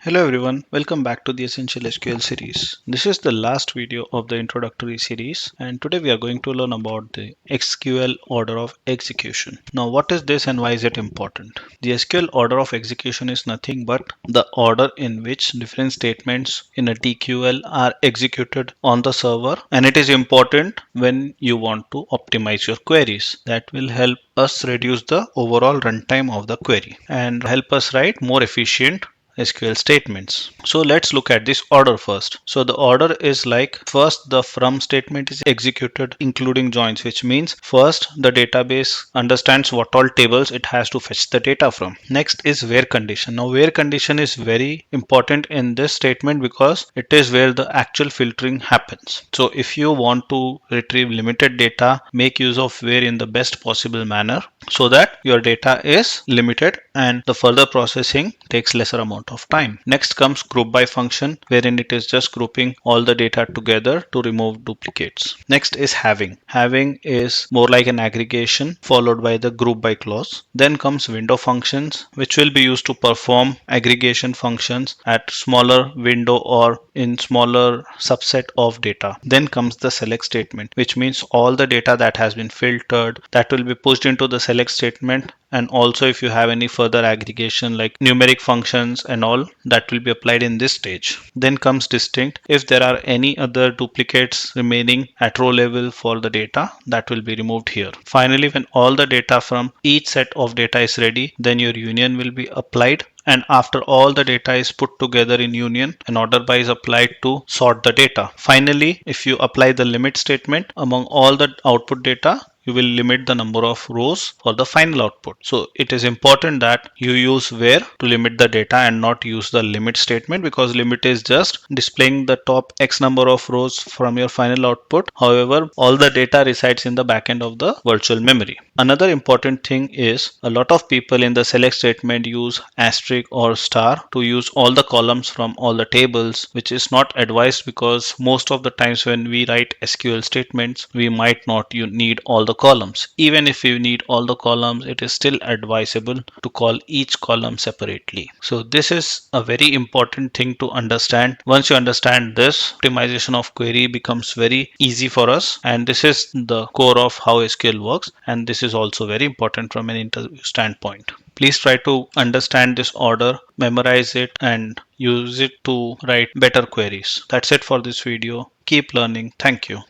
Hello everyone, welcome back to the Essential SQL series. This is the last video of the introductory series, and today we are going to learn about the SQL order of execution. Now what is this and why is it important? The SQL order of execution is nothing but the order in which different statements in a TQL are executed on the server, and it is important when you want to optimize your queries. That will help us reduce the overall runtime of the query and help us write more efficient SQL statements. So let's look at this order first. So the order is like first the from statement is executed including joins, which means first the database understands what all tables it has to fetch the data from. Next is where condition. Now where condition is very important in this statement because it is where the actual filtering happens. So if you want to retrieve limited data, make use of where in the best possible manner so that your data is limited and the further processing takes lesser amount of time. Next comes group by function, wherein it is just grouping all the data together to remove duplicates. Next is having. Having is more like an aggregation followed by the group by clause. Then comes window functions, which will be used to perform aggregation functions at smaller window or in smaller subset of data. Then comes the select statement, which means all the data that has been filtered that will be pushed into the select statement, and also if you have any further aggregation like numeric functions and all, that will be applied in this stage. Then comes distinct. If there are any other duplicates remaining at row level for the data, that will be removed here. Finally, when all the data from each set of data is ready, then your union will be applied, and after all the data is put together in union, an order by is applied to sort the data. Finally, if you apply the limit statement among all the output data, you will limit the number of rows for the final output. So it is important that you use where to limit the data and not use the limit statement, because limit is just displaying the top X number of rows from your final output. However, all the data resides in the backend of the virtual memory. Another important thing is a lot of people in the select statement use asterisk or star to use all the columns from all the tables, which is not advised because most of the times when we write SQL statements, we might not need all the columns. Even if you need all the columns, it is still advisable to call each column separately. So this is a very important thing to understand. Once you understand this, optimization of query becomes very easy for us, and this is the core of how SQL works, and this is also very important from an interview standpoint. Please try to understand this order, memorize it, and use it to write better queries. That's it for this video. Keep learning. Thank you.